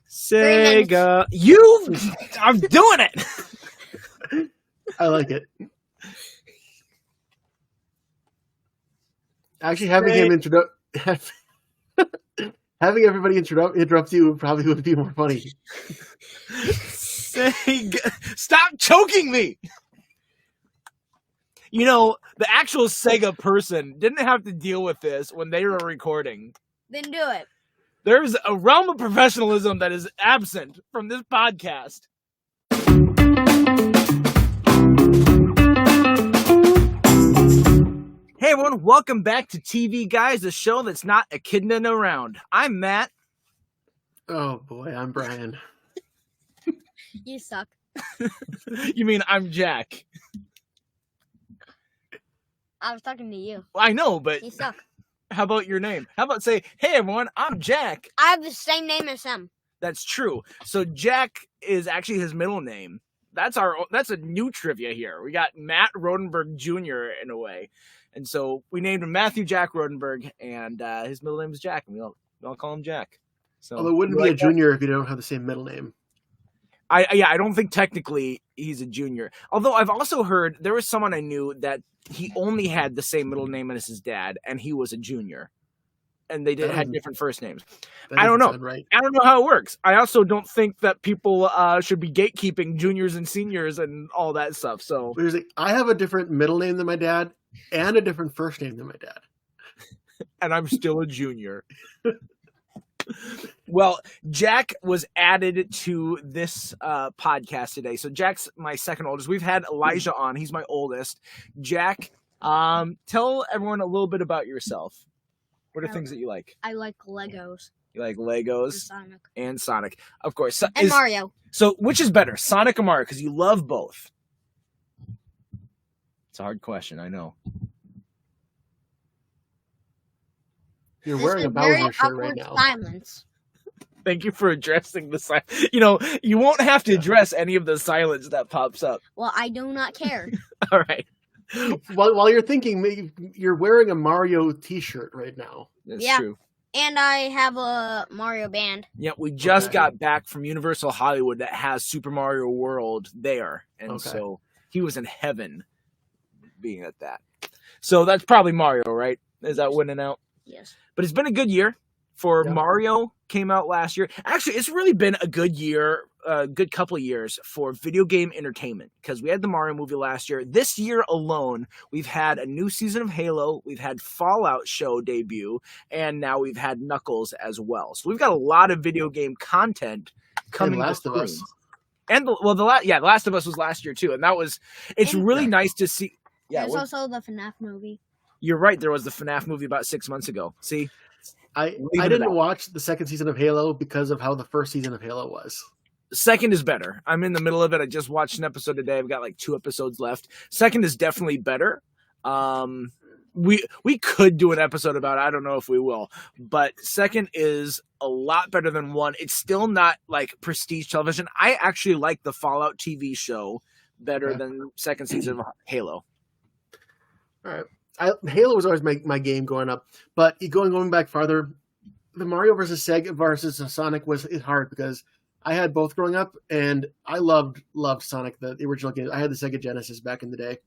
Sega. I'm doing it. I like it. Actually, having everybody interrupt you probably would be more funny. Sega. Stop choking me. You know, the actual Sega person didn't have to deal with this when they were recording. Then do it. There's a realm of professionalism that is absent from this podcast. Hey everyone, welcome back to TV Guys, the show that's not a kidding around. I'm Matt. Oh boy, I'm Brian. You suck. You mean I'm Jack? I was talking to you. I know, but You suck. How about your name? How about say, hey everyone, I'm Jack. I have the same name as him. That's true. So Jack is actually his middle name. That's a new trivia here. We got Matt Rodenberg Jr. in a way. And so we named him Matthew Jack Rodenberg, and his middle name is Jack, and we all call him Jack. So although it wouldn't be a junior if you don't have the same middle name. I don't think technically he's a junior. Although I've also heard there was someone I knew that he only had the same middle name as his dad, and he was a junior, and they had different first names. I don't know. Right. I don't know how it works. I also don't think that people should be gatekeeping juniors and seniors and all that stuff. So I have a different middle name than my dad and a different first name than my dad, and I'm still a junior. Well, Jack was added to this podcast today. So Jack's my second oldest. We've had Elijah on. He's my oldest. Jack, tell everyone a little bit about yourself. What are things that you like? I like Legos. You like Legos and Sonic. Of course. And Mario. So which is better, Sonic or Mario? Because you love both. It's a hard question, I know. You're wearing a Bowser shirt right now. Silence. Thank you for addressing the silence. You know, you won't have to address any of the silence that pops up. Well, I do not care. All right. While you're thinking, you're wearing a Mario t-shirt right now. That's true. And I have a Mario band. Yeah, we just got back from Universal Hollywood that has Super Mario World there. And so he was in heaven being at that. So that's probably Mario, right? Is that winning out? Yes. But it's been a good year for Mario. Came out last year. Actually, it's really been a good year, a good couple of years for video game entertainment because we had the Mario movie last year. This year alone, we've had a new season of Halo. We've had Fallout show debut, and now we've had Knuckles as well. So we've got a lot of video game content coming. Last of Us. And The Last of Us was last year too, and it's really nice to see. Yeah, there's also the FNAF movie. You're right. There was the FNAF movie about 6 months ago. See, I didn't watch the second season of Halo because of how the first season of Halo was. Second is better. I'm in the middle of it. I just watched an episode today. I've got like 2 episodes left. Second is definitely better. We could do an episode about it. I don't know if we will, but second is a lot better than 1. It's still not like prestige television. I actually like the Fallout TV show better than second season of Halo. All right. Halo was always my game growing up, but going back farther, the Mario versus Sega versus Sonic is hard because I had both growing up, and I loved Sonic, the original game. I had the Sega Genesis back in the day.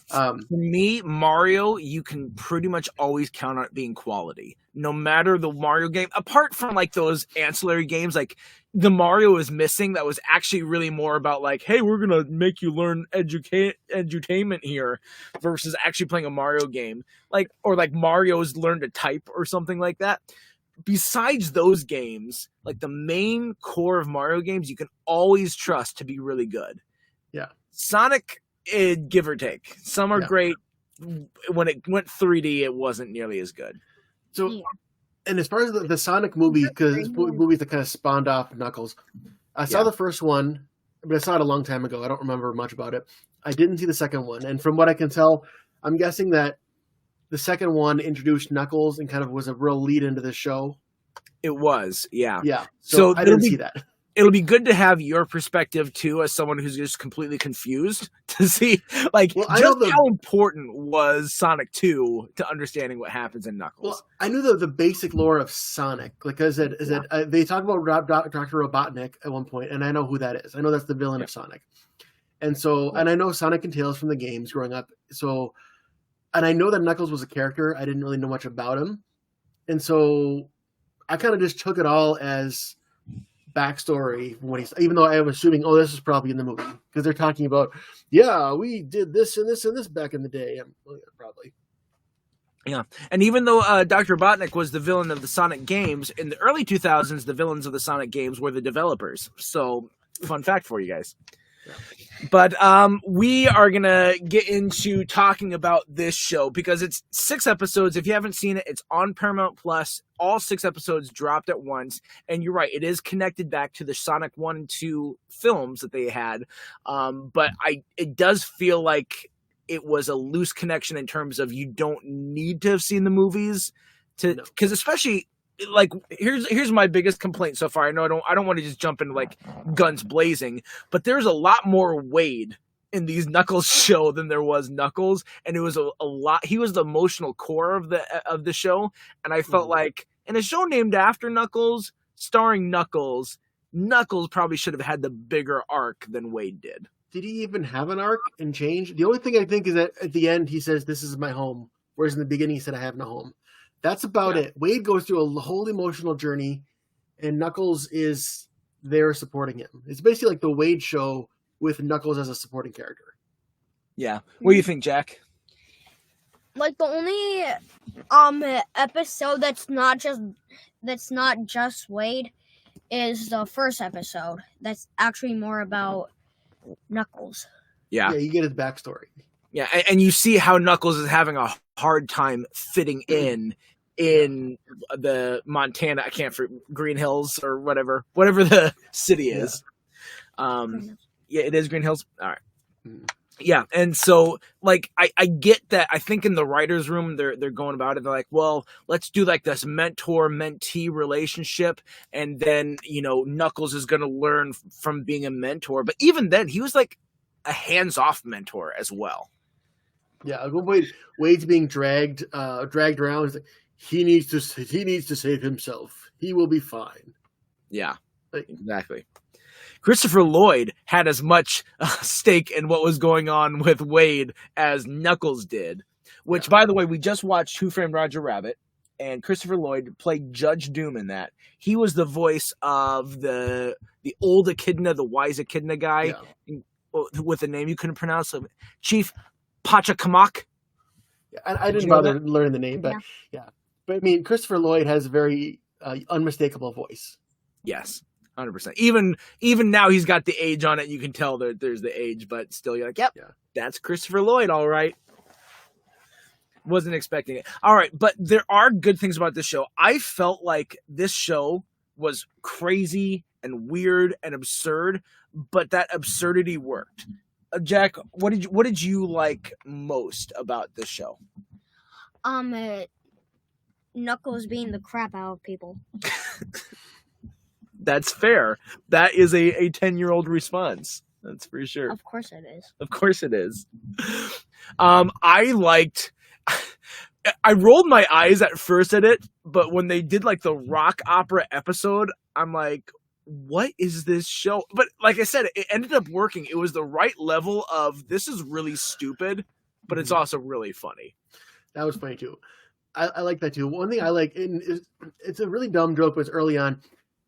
For me, Mario, you can pretty much always count on it being quality, no matter the Mario game. Apart from like those ancillary games, like the Mario is missing. That was actually really more about like, hey, we're gonna make you learn edutainment here, versus actually playing a Mario game, or Mario's learn to type or something like that. Besides those games, like the main core of Mario games, you can always trust to be really good. Yeah, Sonic. Give or take. Some are great. When it went 3D, it wasn't nearly as good. So, and as far as the Sonic movie, because movies that kind of spawned off Knuckles, I saw the first one, but I saw it a long time ago. I don't remember much about it. I didn't see the second one, and from what I can tell, I'm guessing that the second one introduced Knuckles and kind of was a real lead into the show. It was, yeah. Yeah. So I didn't see that. it'll be good to have your perspective too, as someone who's just completely confused, to see like how important was Sonic 2 to understanding what happens in Knuckles. Well, I knew the basic lore of Sonic. Like I said, they talk about Dr. Robotnik at one point, and I know who that is. I know that's the villain of Sonic. And so, and I know Sonic and Tails from the games growing up. So, and I know that Knuckles was a character. I didn't really know much about him. And so I kind of just took it all as backstory when even though I was assuming, this is probably in the movie because they're talking about, we did this and this and this back in the day. Probably. Yeah, and even though Dr. Robotnik was the villain of the Sonic games, in the early 2000s, the villains of the Sonic games were the developers. So, fun fact for you guys. But we are going to get into talking about this show because it's 6 episodes. If you haven't seen it, it's on Paramount Plus. All 6 episodes dropped at once. And you're right, it is connected back to the Sonic 1 and 2 films that they had. But it does feel like it was a loose connection in terms of you don't need to have seen the movies because especially like here's my biggest complaint so far. I know I don't want to just jump into like guns blazing, but there's a lot more Wade in these Knuckles show than there was Knuckles, and it was a lot. He was the emotional core of the show, and I felt like in a show named after Knuckles, starring Knuckles probably should have had the bigger arc than Wade did. Did he even have an arc and change? The only thing I think is that at the end he says, "This is my home," whereas in the beginning he said, "I have no home." That's about it. Wade goes through a whole emotional journey, and Knuckles is there supporting him. It's basically like the Wade show with Knuckles as a supporting character. Yeah. What do you think, Jack? Like the only episode that's not just Wade is the first episode. That's actually more about Knuckles. Yeah. Yeah, you get his backstory. Yeah, and you see how Knuckles is having a hard time fitting in the Montana, I can't forget, Green Hills or whatever the city is. Yeah, it is Green Hills. All right. Yeah, and so like I get that. I think in the writers' room they're going about it. They're like, well, let's do like this mentor-mentee relationship, and then Knuckles is going to learn from being a mentor. But even then, he was like a hands-off mentor as well. Yeah, Wade's being dragged around. He's like, he needs to save himself. He will be fine. Yeah, exactly. Christopher Lloyd had as much stake in what was going on with Wade as Knuckles did. Which, by the way, we just watched Who Framed Roger Rabbit, and Christopher Lloyd played Judge Doom in that. He was the voice of the old echidna, the wise echidna guy with a name you couldn't pronounce, Chief Pachacamac. I didn't bother learning the name, but But I mean, Christopher Lloyd has a very unmistakable voice. Yes, 100%. Even now, he's got the age on it. You can tell that there's the age, but still, you're like, that's Christopher Lloyd, all right. Wasn't expecting it. All right, but there are good things about this show. I felt like this show was crazy and weird and absurd, but that absurdity worked. Jack, what did you like most about this show? Knuckles being the crap out of people. That's fair. That is a 10-year-old response. That's for sure. Of course it is. Of course it is. I rolled my eyes at first at it, but when they did like the rock opera episode, I'm like, what is this show? But like I said, it ended up working. It was the right level of this is really stupid, but it's also really funny. That was funny too. I like that too. One thing I like, it's a really dumb joke, but it's early on.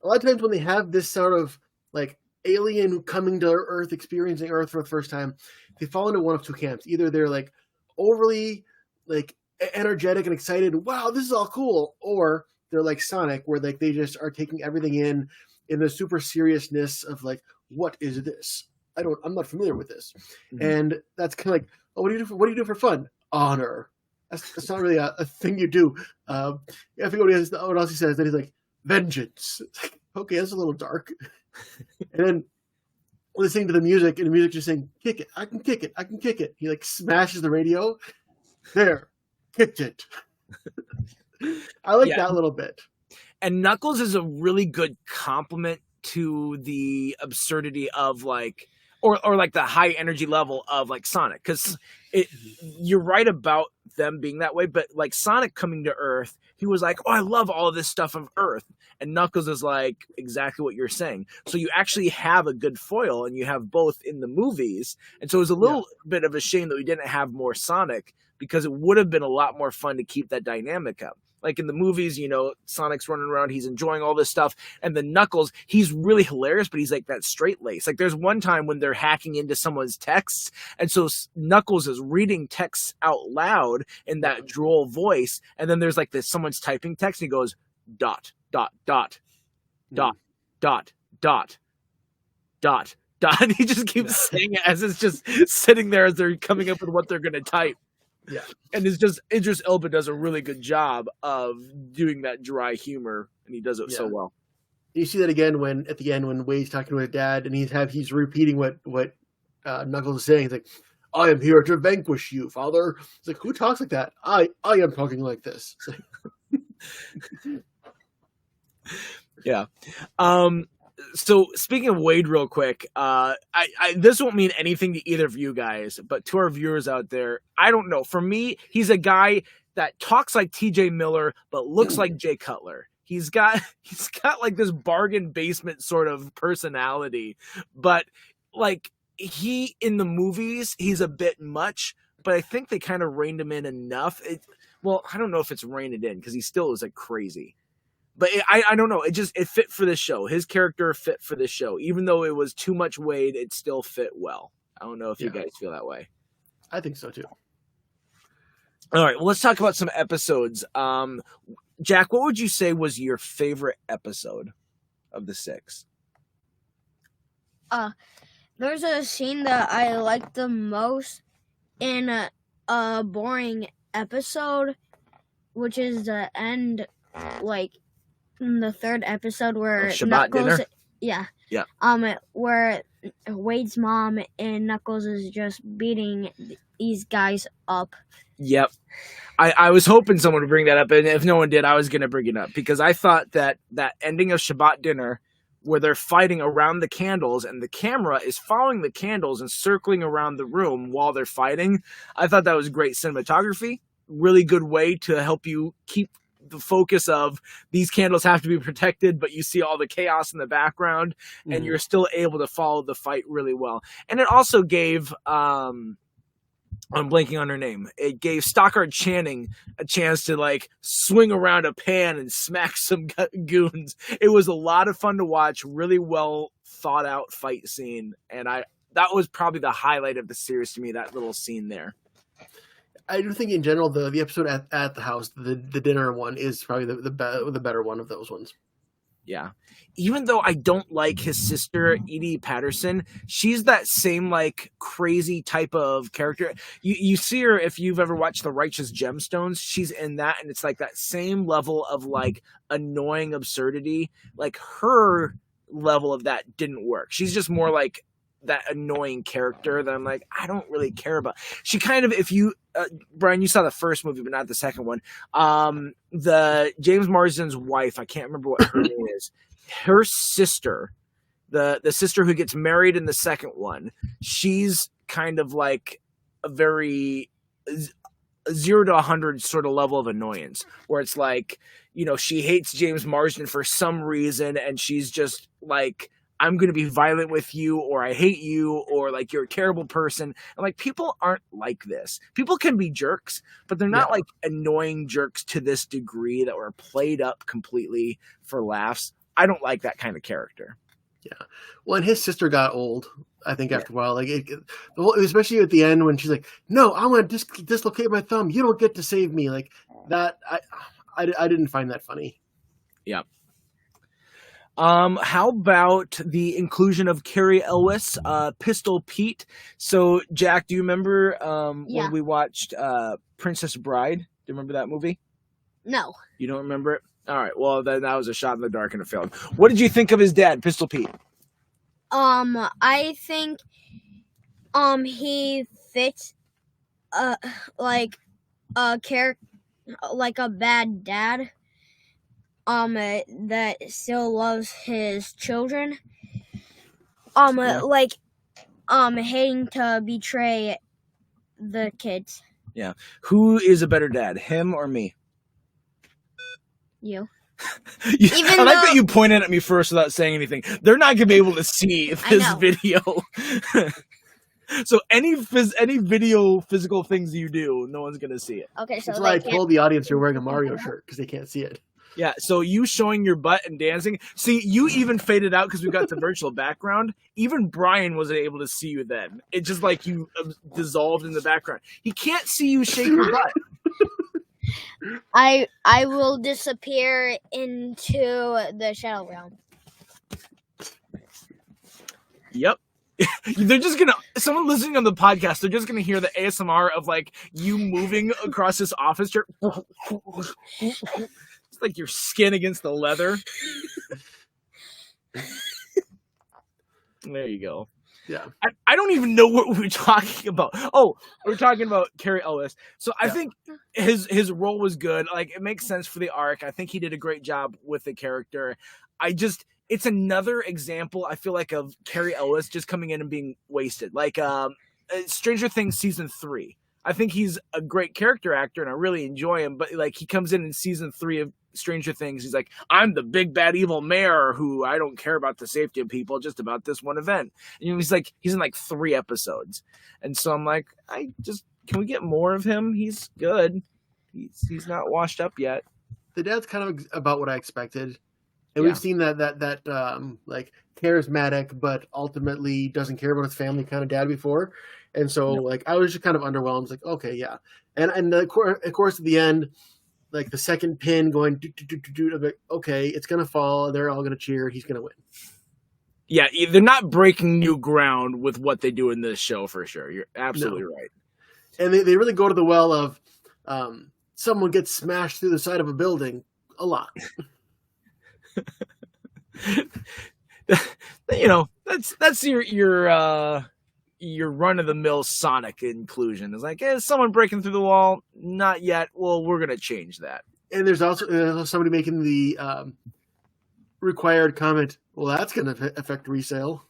A lot of times when they have this sort of like alien coming to Earth, experiencing Earth for the first time, they fall into one of two camps. Either they're like overly like energetic and excited, wow, this is all cool, or they're like Sonic, where like they just are taking everything in the super seriousness of like, what is this? I'm not familiar with this, and that's kind of like, oh, what do you do for fun? Honor. That's not really a thing you do. I forget what else he says. Then he's like, vengeance. It's like, okay, that's a little dark. And then listening to the music, and the music just saying, kick it, I can kick it, I can kick it. He like smashes the radio. There, kicked it. I like that a little bit. And Knuckles is a really good compliment to the absurdity of like, or like the high energy level of like Sonic, because you're right about them being that way, but like Sonic coming to Earth, he was like, oh, I love all of this stuff of Earth, and Knuckles is like exactly what you're saying. So you actually have a good foil, and you have both in the movies, and so it was a little bit of a shame that we didn't have more Sonic, because it would have been a lot more fun to keep that dynamic up. Like in the movies, you know, Sonic's running around, he's enjoying all this stuff, and then Knuckles, he's really hilarious, but he's like that straight lace. Like there's one time when they're hacking into someone's texts, and so Knuckles is reading texts out loud in that droll voice, and then there's like this someone's typing text, and he goes dot dot dot dot dot dot dot dot, and he just keeps saying it as it's just sitting there as they're coming up with what they're gonna type. Yeah, and it's just Idris Elba does a really good job of doing that dry humor, and he does it so well. You see that again when at the end when Wade's talking to his dad, and he's repeating what Knuckles is saying. He's like, "I am here to vanquish you, father." It's like, who talks like that? I am talking like this. Yeah. So speaking of Wade real quick, I this won't mean anything to either of you guys, but to our viewers out there, I don't know. For me, he's a guy that talks like TJ Miller, but looks like Jay Cutler. He's got like this bargain basement sort of personality, but like he in the movies, he's a bit much, but I think they kind of reined him in enough. Well, I don't know if it's reined it in because he still is like crazy. But I don't know. It fit for this show. His character fit for this show. Even though it was too much Wade, it still fit well. I don't know if you guys feel that way. I think so too. All right. Well, let's talk about some episodes. Jack, what would you say was your favorite episode of the 6? There's a scene that I liked the most in a boring episode, which is the end, like in the 3rd episode where Shabbat Knuckles, dinner? where Wade's mom and Knuckles is just beating these guys up. Yep. I was hoping someone would bring that up, and if no one did, I was going to bring it up, because I thought that ending of Shabbat dinner, where they're fighting around the candles and the camera is following the candles and circling around the room while they're fighting, I thought that was great cinematography. Really good way to help you keep the focus of these candles have to be protected, but you see all the chaos in the background, and you're still able to follow the fight really well. And it also gave I'm blanking on her name. It gave Stockard Channing a chance to like swing around a pan and smack some goons. It was a lot of fun to watch. Really well thought out fight scene, and that was probably the highlight of the series to me. That little scene there. I do think in general the episode at the house, the dinner one, is probably the better one of those ones. Yeah. Even though I don't like his sister, Edie Patterson, she's that same like crazy type of character. You see her if you've ever watched The Righteous Gemstones. She's in that, and it's like that same level of like annoying absurdity. Like her level of that didn't work. She's just more like that annoying character that I'm like, I don't really care about. She kind of, if you Brian, you saw the first movie but not the second one, the James Marsden's wife, I can't remember what her name is, her sister, the sister who gets married in the second one, she's kind of like a very 0 to 100 sort of level of annoyance, where it's like, you know, she hates James Marsden for some reason, and she's just like, I'm going to be violent with you, or I hate you, or like you're a terrible person. And like, people aren't like this. People can be jerks, but they're not like annoying jerks to this degree that were played up completely for laughs. I don't like that kind of character. Yeah. Well, and his sister got old, I think, after a while. Like, especially at the end when she's like, "No, I want to dislocate my thumb. You don't get to save me." Like that, I didn't find that funny. Yeah. How about the inclusion of Carrie Elwes, Pistol Pete? So, Jack, do you remember when we watched Princess Bride? Do you remember that movie? No. You don't remember it? All right. Well, then that was a shot in the dark and it failed. What did you think of his dad, Pistol Pete? I think he fits like a character, like a bad dad. that still loves his children. Yeah. Like hating to betray the kids. Yeah. Who is a better dad, him or me? You. I like that you pointed at me first without saying anything. They're not going to be able to see this video. So any video physical things you do, no one's going to see it. Okay, so that's why I told the audience you're wearing a Mario shirt, because they can't see it. Yeah, so you showing your butt and dancing. See, you even faded out because we got the virtual background. Even Brian wasn't able to see you then. It just like you dissolved in the background. He can't see you shake your butt. I will disappear into the shadow realm. Yep. They're just gonna, someone listening on the podcast, they're just gonna hear the ASMR of like you moving across this office chair. It's like your skin against the leather. There you go. Yeah. I don't even know what we were talking about. Oh, we're talking about Cary Elwes. So I think his role was good. Like, it makes sense for the arc. I think he did a great job with the character. It's another example, I feel like, of Cary Elwes just coming in and being wasted. Like Stranger Things season 3. I think he's a great character actor and I really enjoy him. But like he comes in season 3 of Stranger Things, he's like, I'm the big bad evil mayor who I don't care about the safety of people, just about this one event. And he's in like 3 episodes. And so I'm like, can we get more of him? He's good. He's not washed up yet. The dad's kind of about what I expected. And we've seen that like charismatic, but ultimately doesn't care about his family kind of dad before. And so like, I was just kind of underwhelmed. I was like, okay, yeah. And of course at the end, like the second pin going, like, okay, it's going to fall. They're all going to cheer. He's going to win. Yeah. They're not breaking new ground with what they do in this show for sure. You're absolutely right. And they really go to the well of someone gets smashed through the side of a building a lot. That's your run of the mill Sonic inclusion. It's like, is someone breaking through the wall? Not yet. Well, we're gonna change that. And there's also somebody making the required comment. Well, that's gonna affect resale.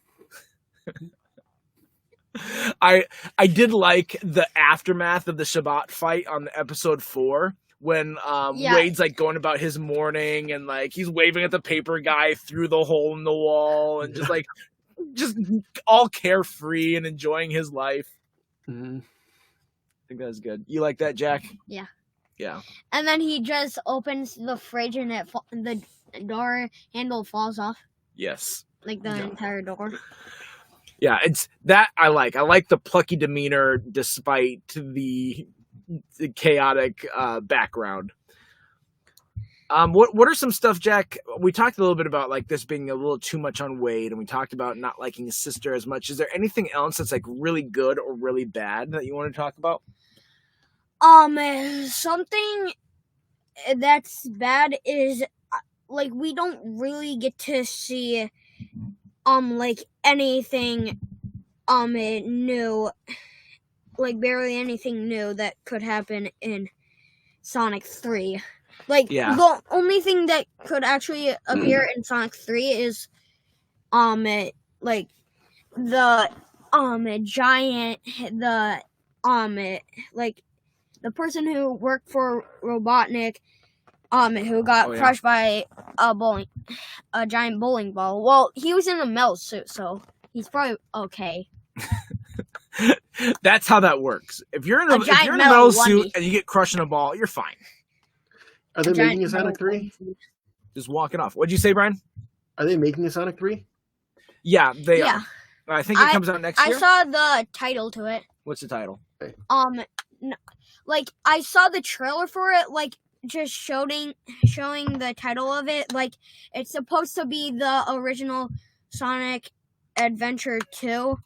I did like the aftermath of the Shabbat fight on episode 4. When Wade's like going about his morning and like he's waving at the paper guy through the hole in the wall and just all carefree and enjoying his life. Mm-hmm. I think that's good. You like that, Jack? Yeah. Yeah. And then he just opens the fridge and the door handle falls off. Yes. Like the entire door. Yeah, it's that I like. I like the plucky demeanor despite the chaotic background. What are some stuff, Jack? We talked a little bit about like this being a little too much on Wade, and we talked about not liking his sister as much. Is there anything else that's like really good or really bad that you want to talk about? Something that's bad is like we don't really get to see like anything new. Like, barely anything new that could happen in Sonic 3. Like, the only thing that could actually appear in Sonic 3 is, like, the, giant, like, the person who worked for Robotnik, who got crushed by a giant bowling ball. Well, he was in a metal suit, so he's probably okay. That's how that works. If you're in a metal suit and you get crushed in a ball, you're fine. Are they making a Sonic 3? Just walk it off. What'd you say, Brian? Are they making a Sonic 3? Yeah, they are. I think it comes out next year. I saw the title to it. What's the title? Like I saw the trailer for it, like just showing the title of it. Like it's supposed to be the original Sonic Adventure 2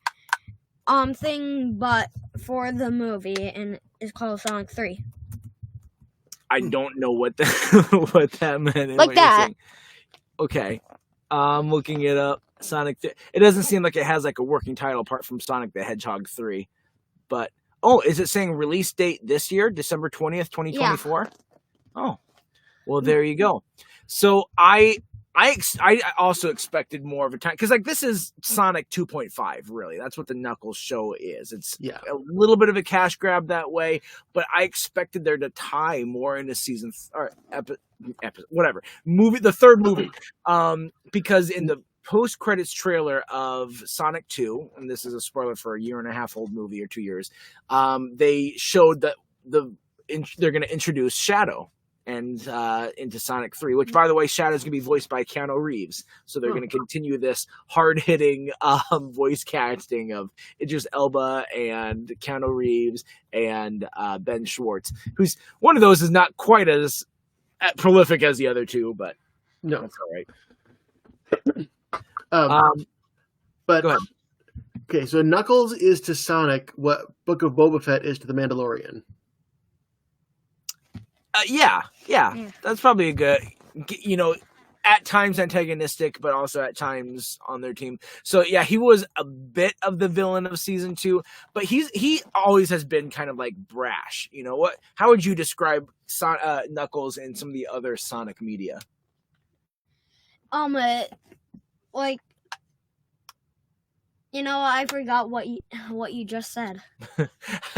thing, but for the movie, and it's called Sonic 3. I don't know what that meant. Like that. Okay. I'm looking it up. Sonic 3. It doesn't seem like it has like a working title apart from Sonic the Hedgehog 3. But is it saying release date this year, December 20th, 2024? Yeah. Oh. Well, there you go. So I also expected more of a time because like this is Sonic 2.5, really. That's what the Knuckles show is. It's a little bit of a cash grab that way, but I expected there to tie more into season or whatever movie, the third movie, because in the post-credits trailer of Sonic 2, and this is a spoiler for a 1.5 year old movie or 2 years, they showed that they're going to introduce Shadow and into Sonic 3, which, by the way, Shadow's going to be voiced by Keanu Reeves. So they're going to continue this hard-hitting voice casting of Idris Elba and Keanu Reeves and Ben Schwartz, who's one of those is not quite as prolific as the other two, but no, that's all right. But go ahead. Okay, so Knuckles is to Sonic what Book of Boba Fett is to the Mandalorian. Yeah, that's probably a good, at times antagonistic, but also at times on their team. So yeah, he was a bit of the villain of season 2, but he always has been kind of like brash. How would you describe Knuckles and some of the other Sonic media? Like, I forgot what you just said.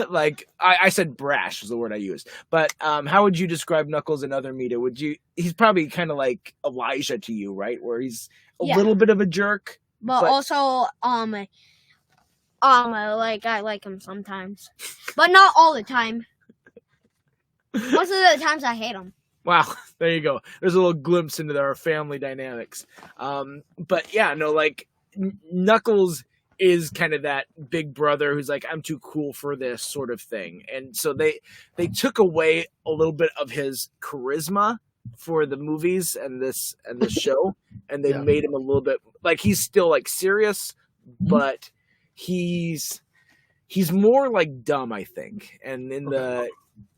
Like I said, brash is the word I used. But how would you describe Knuckles in other media? He's probably kind of like Elijah to you, right? Where he's a little bit of a jerk, but also like I like him sometimes, but not all the time. Most of the times I hate him. Wow, there you go. There's a little glimpse into our family dynamics. But yeah, no, like Knuckles is kind of that big brother who's like, I'm too cool for this sort of thing. And so they took away a little bit of his charisma for the movies and this show, and they made him a little bit like he's still like serious, but he's more like dumb, I think. And in the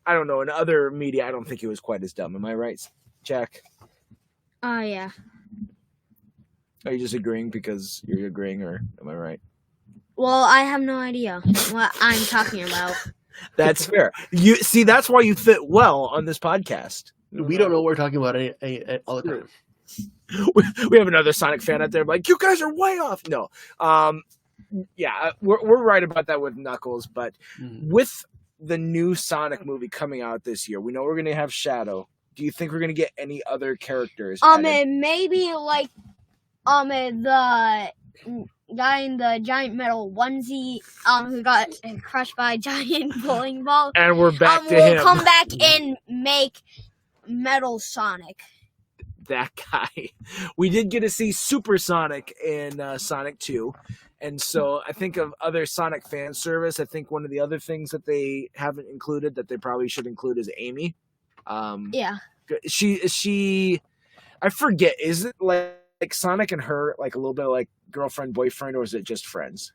I don't know, in other media I don't think he was quite as dumb. Am I right, Jack? Yeah. Are you just agreeing because you're agreeing, or am I right? Well, I have no idea what I'm talking about. That's fair. You see, that's why you fit well on this podcast. We don't know what we're talking about all the time. We have another Sonic fan out there like, you guys are way off. No. Yeah, we're right about that with Knuckles, but with the new Sonic movie coming out this year, we know we're going to have Shadow. Do you think we're going to get any other characters? Maybe like the guy in the giant metal onesie who got crushed by a giant bowling ball. And we're back to will him. Come back and make Metal Sonic. That guy. We did get to see Super Sonic in Sonic 2. And so I think of other Sonic fan service. I think one of the other things that they haven't included that they probably should include is Amy. Yeah. She I forget, is it like Sonic and her like a little bit of like girlfriend, boyfriend, or is it just friends?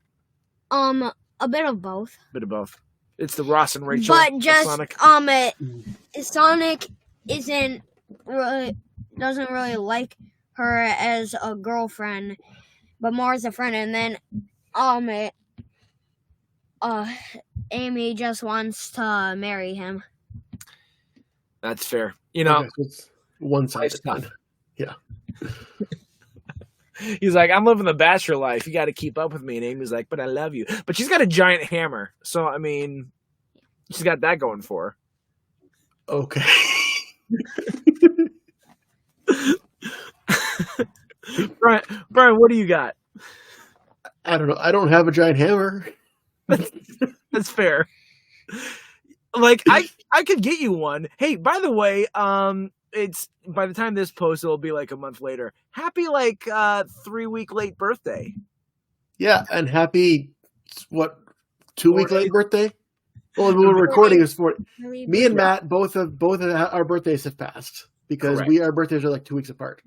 A bit of both. Bit of both. It's the Ross and Rachel. But just Sonic. Sonic doesn't really like her as a girlfriend, but more as a friend. And then Amy just wants to marry him. That's fair. Okay, so it's one-sided. Yeah. He's like, I'm living the bachelor life. You got to keep up with me. And Amy's like, but I love you. But she's got a giant hammer. So, I mean, she's got that going for her. Okay. Brian, what do you got? I don't know. I don't have a giant hammer. That's fair. Like, I could get you one. Hey, by the way, it's by the time this post, it'll be like a month later. Happy 3-week late birthday. Yeah, and happy 2-week late birthday. Well, when we're recording is for me and Matt. Both of our birthdays have passed because our birthdays are like 2 weeks apart.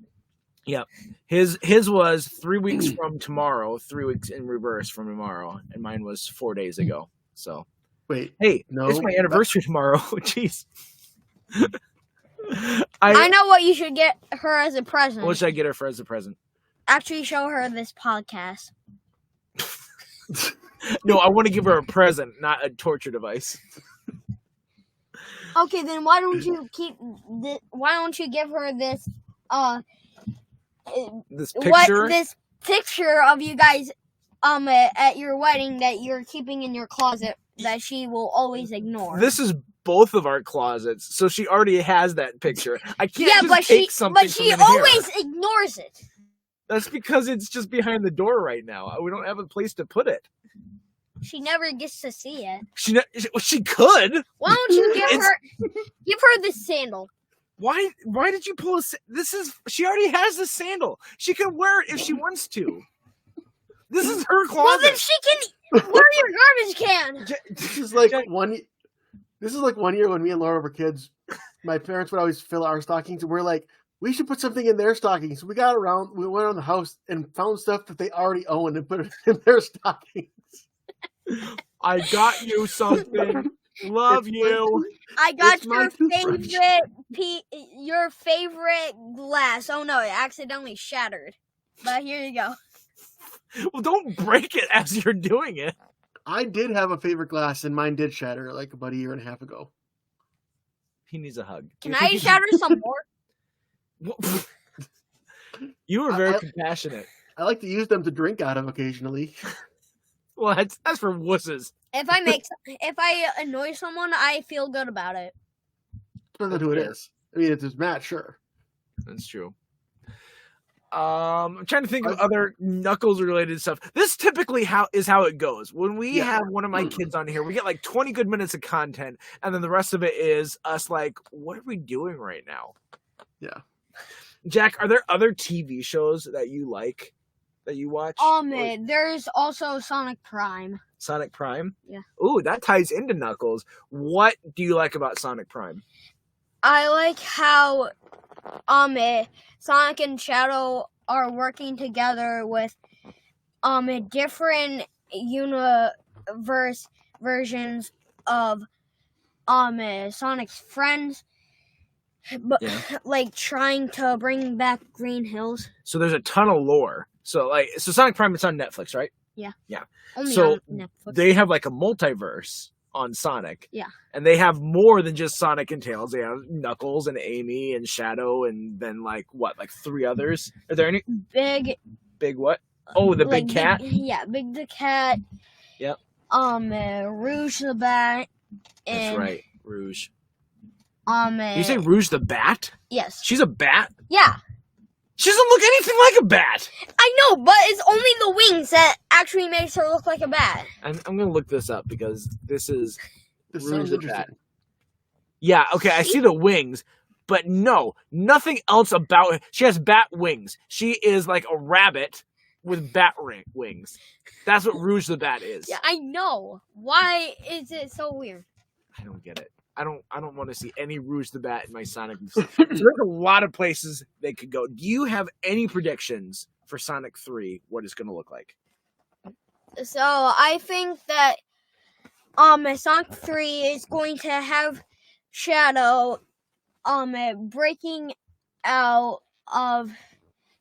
Yeah, his was 3 weeks from tomorrow, 3 weeks in reverse from tomorrow, and mine was 4 days ago. So wait, hey, no, it's my anniversary tomorrow. Jeez. I know what you should get her as a present. What should I get her as a present? Actually, show her this podcast. No, I want to give her a present, not a torture device. Okay, then why don't you give her this This picture. This picture of you guys at your wedding that you're keeping in your closet that she will always ignore. This is both of our closets, so she already has that picture. I can't just take something. But she always ignores it. That's because it's just behind the door right now. We don't have a place to put it. She never gets to see it. She could. Why don't you give her this sandal? Why did you pull she already has this sandal. She can wear it if she wants to. This is her closet. Well, then she can wear your garbage can. This is like one year when me and Laura were kids. My parents would always fill our stockings, and we're like, we should put something in their stockings. So we went around the house and found stuff that they already own and put it in their stockings. I got you something. Love you. I got your favorite glass. Oh no, it accidentally shattered. But here you go. Well, don't break it as you're doing it. I did have a favorite glass, and mine did shatter like about a year and a half ago. He needs a hug. Can I shatter some more? You were very compassionate. I like to use them to drink out of occasionally. Well, that's for wusses. If I annoy someone, I feel good about it. Depends on who it is. I mean, if it's Matt, sure. That's true. I'm trying to think of other Knuckles related stuff. This typically is how it goes. When we have one of my kids on here, we get like 20 good minutes of content, and then the rest of it is us like, what are we doing right now? Yeah. Jack, are there other TV shows that you like that you watch? There's also Sonic Prime. Sonic Prime? Yeah. Ooh, that ties into Knuckles. What do you like about Sonic Prime? I like how Sonic and Shadow are working together with different universe versions of Sonic's friends, but like trying to bring back Green Hills. So there's a ton of lore. So Sonic Prime, it's on Netflix, right? Yeah. Yeah. Only on Netflix. They have like a multiverse on Sonic. Yeah. And they have more than just Sonic and Tails. They have Knuckles and Amy and Shadow and then like 3 others? Are there any? Big what? Oh, the big cat? Big the cat. Yep. Rouge the Bat. That's right, Rouge. You say Rouge the Bat? Yes. She's a bat? Yeah. She doesn't look anything like a bat. I know, but it's only the wings that actually makes her look like a bat. I'm going to look this up because this Rouge the Bat. Yeah, okay, I see the wings, but no, nothing else about her. She has bat wings. She is like a rabbit with bat wings. That's what Rouge the Bat is. Yeah, I know. Why is it so weird? I don't get it. I don't want to see any Rouge the Bat in my Sonic. So there's a lot of places they could go. Do you have any predictions for Sonic 3, what it's going to look like? So I think that Sonic 3 is going to have Shadow breaking out of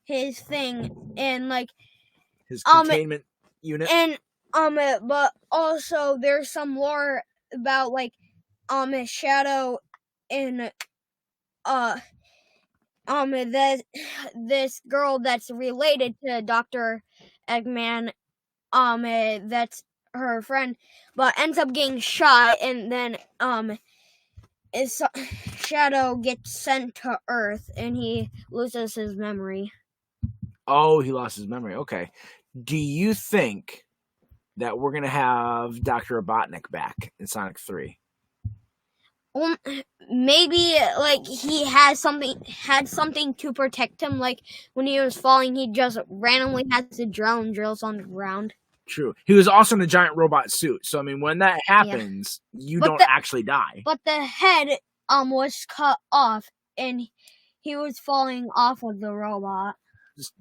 his thing and like his containment unit. And but also there's some lore about like Shadow and this girl that's related to Dr. Eggman, that's her friend, but ends up getting shot, and then Shadow gets sent to Earth, and he loses his memory. Oh, he lost his memory. Okay. Do you think that we're gonna have Dr. Robotnik back in Sonic 3? Maybe like he had something to protect him. Like when he was falling, he just randomly has the drills on the ground. True. He was also in a giant robot suit, so I mean, when that happens, you don't actually die. But the head was cut off, and he was falling off of the robot.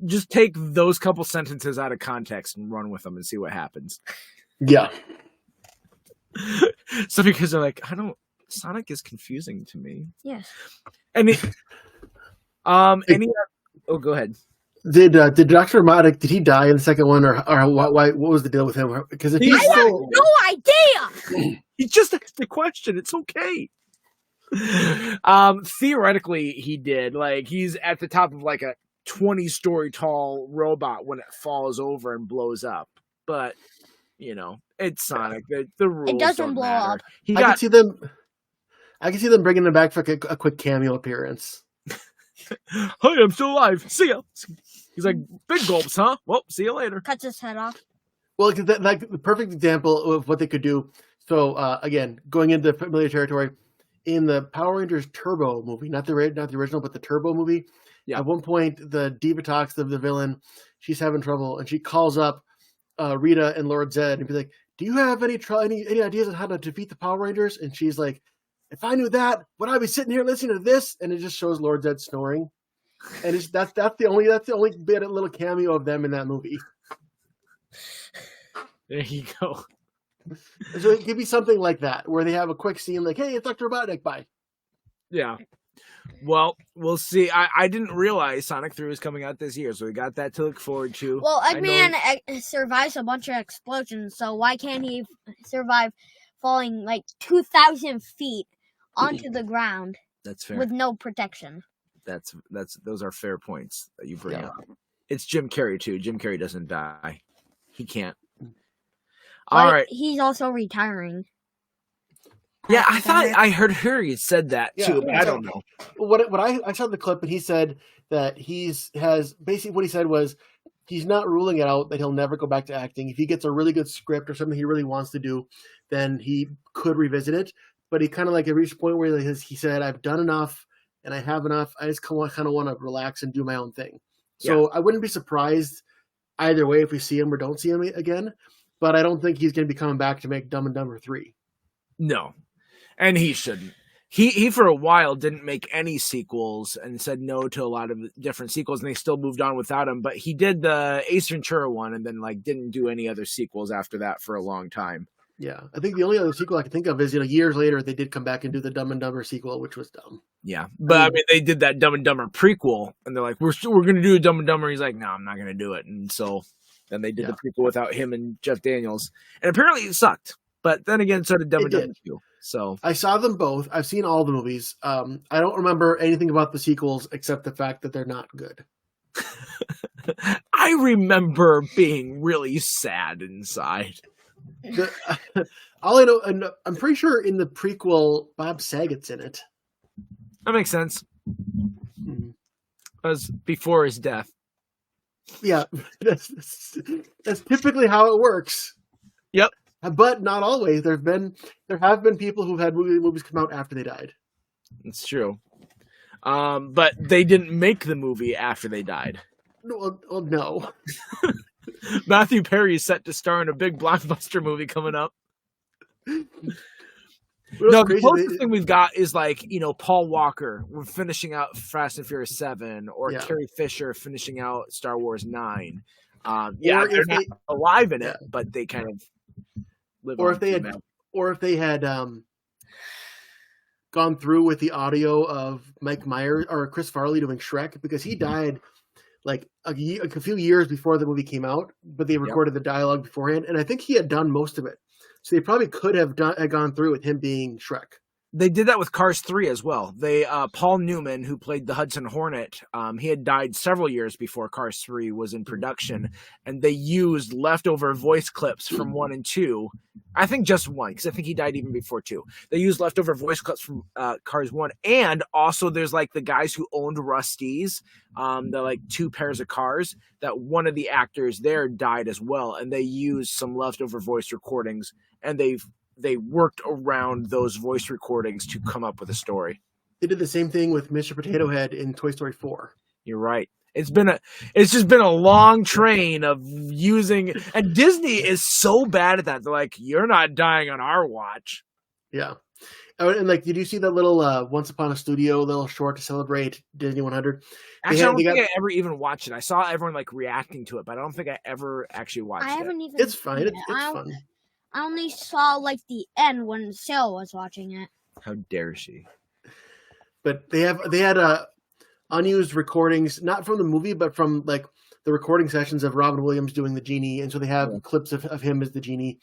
Just take those couple sentences out of context and run with them and see what happens. Yeah. So because they're like, Sonic is confusing to me. Yes. I mean, go ahead. Did Dr. Robotnik, did he die in the second one, or what was the deal with him? Because if I have no idea. He just asked the question. It's okay. Theoretically, he did. Like, he's at the top of like a 20-story tall robot when it falls over and blows up. But you know, it's Sonic. The rules doesn't don't blow matter. up. I can see them. I can see them bringing him back for a quick cameo appearance. Hey, I'm still alive. See ya. He's like, big gulps, huh? Well, see you later. Cuts his head off. Well, like the perfect example of what they could do. So again, going into familiar territory, in the Power Rangers Turbo movie, not the original, but the Turbo movie. Yeah. At one point, the Divatox, the villain, she's having trouble, and she calls up Rita and Lord Zed and be like, "Do you have any ideas on how to defeat the Power Rangers?" And she's like, "If I knew that, would I be sitting here listening to this?" And it just shows Lord Zed snoring, and that's the only bit, a little cameo of them in that movie. There you go. So it could be something like that, where they have a quick scene like, "Hey, it's Dr. Robotnik, bye." Yeah. Well, we'll see. I didn't realize Sonic 3 was coming out this year, so we got that to look forward to. Well, Eggman survives a bunch of explosions, so why can't he survive falling like 2,000 feet onto the ground? That's fair. With no protection. Those are fair points that you bring up. It's Jim Carrey too. Jim Carrey doesn't die. He can't. All right. He's also retiring. Yeah, I thought I heard Harry said that too, but I don't know. What I saw the clip, and he said that basically what he said was he's not ruling it out that he'll never go back to acting. If he gets a really good script or something he really wants to do, then he could revisit it. But he kind of like reached a point where he said, "I've done enough and I have enough. I just kind of want to relax and do my own thing." So I wouldn't be surprised either way if we see him or don't see him again. But I don't think he's going to be coming back to make Dumb and Dumber 3. No. And he shouldn't. He for a while didn't make any sequels and said no to a lot of different sequels, and they still moved on without him. But he did the Ace Ventura one, and then like didn't do any other sequels after that for a long time. Yeah, I think the only other sequel I can think of is years later they did come back and do the Dumb and Dumber sequel, which was dumb. Yeah, but I mean they did that Dumb and Dumber prequel, and they're like, we're going to do a Dumb and Dumber. He's like, no, I'm not going to do it, and so then they did the prequel without him and Jeff Daniels, and apparently it sucked. But then again, so did Dumb and Dumber 2. So I saw them both. I've seen all the movies. I don't remember anything about the sequels except the fact that they're not good. I remember being really sad inside. All I know, and I'm pretty sure in the prequel, Bob Saget's in it. That makes sense. That was before his death. Yeah, that's typically how it works. Yep. But not always. There have been people who've had movies come out after they died. It's true. But they didn't make the movie after they died. Well, no. Matthew Perry is set to star in a big blockbuster movie coming up. No, the closest thing we've got is like, Paul Walker. We're finishing out Fast and Furious 7, or Carrie Fisher finishing out Star Wars 9. They're not alive in it, but they kind of live. Or if they had gone through with the audio of Mike Myers or Chris Farley doing Shrek, because he died like a few years before the movie came out, but they recorded the dialogue beforehand, and I think he had done most of it. So they probably could have gone through with him being Shrek. They did that with Cars 3 as well. They Paul Newman, who played the Hudson Hornet, he had died several years before Cars 3 was in production, and they used leftover voice clips from 1 and 2. I think just 1, because I think he died even before 2. They used leftover voice clips from Cars 1, and also there's like the guys who owned Rust-eze, the like 2 pairs of cars, that one of the actors there died as well, and they used some leftover voice recordings, and they worked around those voice recordings to come up with a story. They did the same thing with Mr. Potato Head in Toy Story 4. You're right. It's just been a long train of using, and Disney is so bad at that. They're like, you're not dying on our watch. Yeah. And like, did you see that little Once Upon a Studio little short to celebrate Disney 100? Actually, I don't think I ever even watched it. I saw everyone like reacting to it, but I don't think I ever actually watched it. It's fine. It's fun. I only saw like the end when Sarah was watching it. How dare she? But they had unused recordings, not from the movie, but from like the recording sessions of Robin Williams doing the genie, and so they have clips of him as the genie.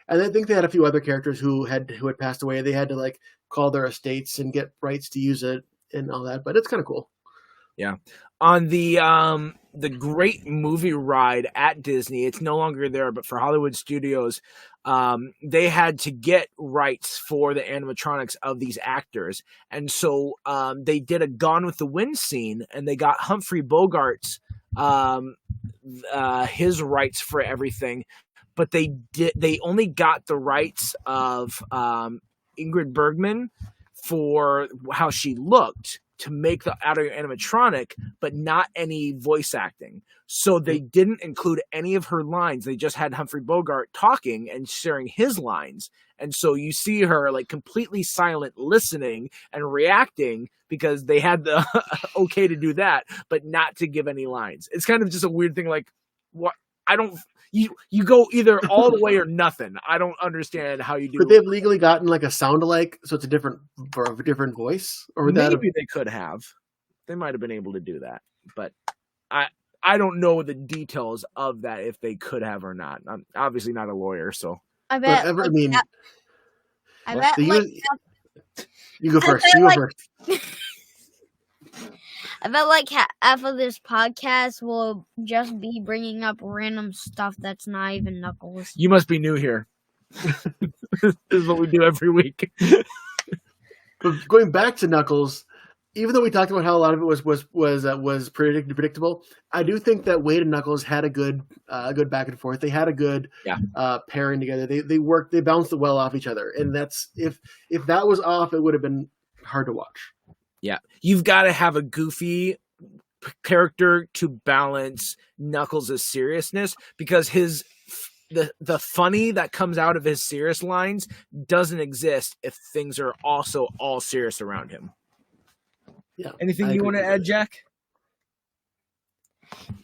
And I think they had a few other characters who had passed away. They had to like call their estates and get rights to use it and all that. But it's kind of cool. Yeah. On the great movie ride at Disney, it's no longer there, but for Hollywood Studios, they had to get rights for the animatronics of these actors. And so they did a Gone with the Wind scene, and they got Humphrey Bogart's his rights for everything, but they only got the rights of Ingrid Bergman for how she looked to make the audio animatronic, but not any voice acting. So they didn't include any of her lines. They just had Humphrey Bogart talking and sharing his lines. And so you see her like completely silent, listening and reacting because they had the okay to do that, but not to give any lines. It's kind of just a weird thing. Like, what? I don't. You go either all the way or nothing. I don't understand how you do. Could they have legally gotten like a sound alike, so it's a different voice, or would maybe they could have. They might have been able to do that, but I don't know the details of that if they could have or not. I'm obviously not a lawyer, so I bet. I like, mean, I bet. You go first. You go first. I bet like half of this podcast will just be bringing up random stuff that's not even Knuckles. You must be new here. This is what we do every week. But going back to Knuckles, even though we talked about how a lot of it was predictable, I do think that Wade and Knuckles had a good back and forth. They had a good pairing together. They bounced it well off each other, and that's if that was off, it would have been hard to watch. Yeah, you've got to have a goofy character to balance Knuckles' seriousness, because the funny that comes out of his serious lines doesn't exist if things are also all serious around him. Yeah. Anything you want to add, Jack?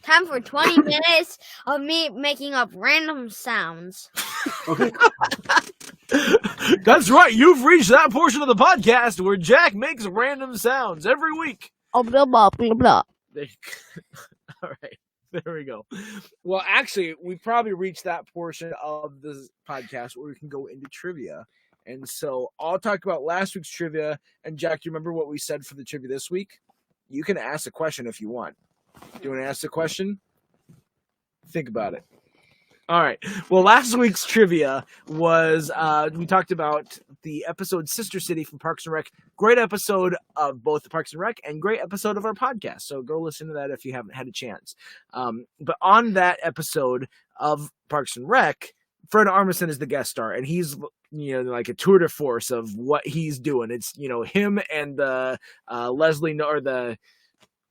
Time for 20 minutes of me making up random sounds. Okay. That's right. You've reached that portion of the podcast where Jack makes random sounds every week. Oh, blah, blah, blah, blah. All right. There we go. Well, actually, we probably reached that portion of the podcast where we can go into trivia. And so I'll talk about last week's trivia. And Jack, do you remember what we said for the trivia this week? You can ask a question if you want. Do you want to ask the question? Think about it. All right. Well, last week's trivia was we talked about the episode Sister City from Parks and Rec. Great episode of both the Parks and Rec and great episode of our podcast. So go listen to that if you haven't had a chance. But on that episode of Parks and Rec, Fred Armisen is the guest star, and he's like a tour de force of what he's doing. It's him and the Leslie or the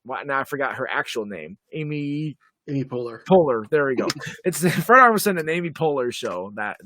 now I forgot her actual name, Amy Poehler. There we go. It's Fred Armisen and Amy Poehler's show that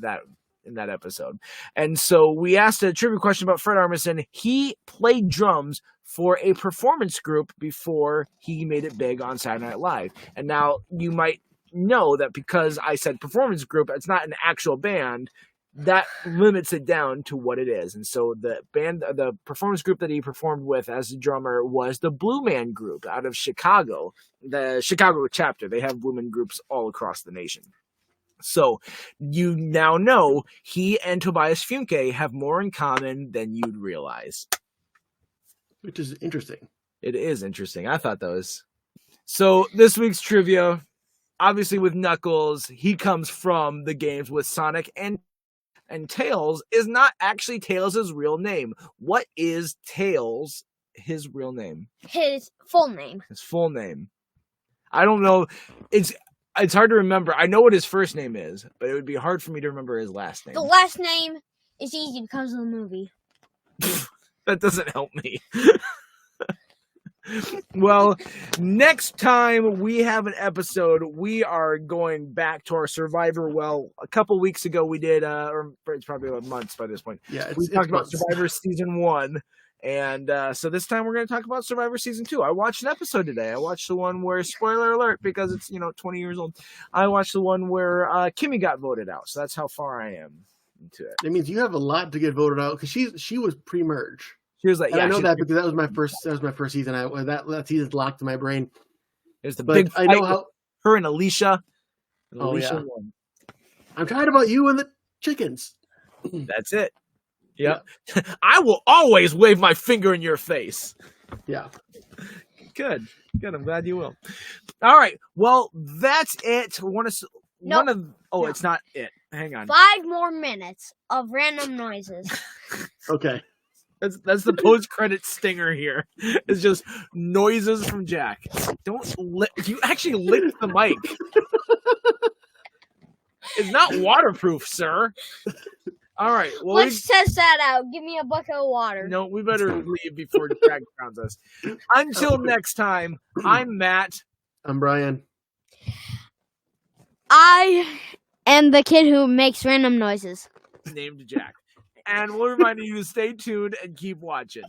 in that episode. And so we asked a trivia question about Fred Armisen. He played drums for a performance group before he made it big on Saturday Night Live. And now you might know that because I said performance group, it's not an actual band. That limits it down to what it is. And so the performance group that he performed with as a drummer was the Blue Man Group out of Chicago, the Chicago chapter. They have Blue Man groups all across the nation. So you now know he and Tobias Funke have more in common than you'd realize. Which is interesting. It is interesting. I thought that was. So this week's trivia, obviously with Knuckles, he comes from the games with Sonic and Tails is not actually Tails' real name. What is Tails his real name? His full name. His full name. I don't know. It's hard to remember. I know what his first name is, but it would be hard for me to remember his last name. The last name is easy because of the movie. That doesn't help me. Well, next time we have an episode, we are going back to our Survivor. Well, a couple weeks ago we did, or it's probably about months by this point. Yeah, we talked about Survivor Season 1. And so this time we're going to talk about Survivor Season 2. I watched an episode today. I watched the one where, spoiler alert, because it's 20 years old. I watched the one where Kimmy got voted out. So that's how far I am into it. It means you have a lot to get voted out because she was pre-merge. She was like, I know that because that was my first season. That season's locked in my brain. There's the big fight I know how her and Alicia. Alicia won. I'm tired about you and the chickens. That's it. Yep. I will always wave my finger in your face. Yeah. Good. I'm glad you will. All right. Well, that's it. It's not it. Hang on. 5 more minutes of random noises. Okay. That's the post-credit stinger here. It's just noises from Jack. You actually licked the mic. It's not waterproof, sir. All right. Well, let's test that out. Give me a bucket of water. No, we better leave before Jack grounds us. Until next time, I'm Matt. I'm Brian. I am the kid who makes random noises. Named Jack. And we'll remind you to stay tuned and keep watching.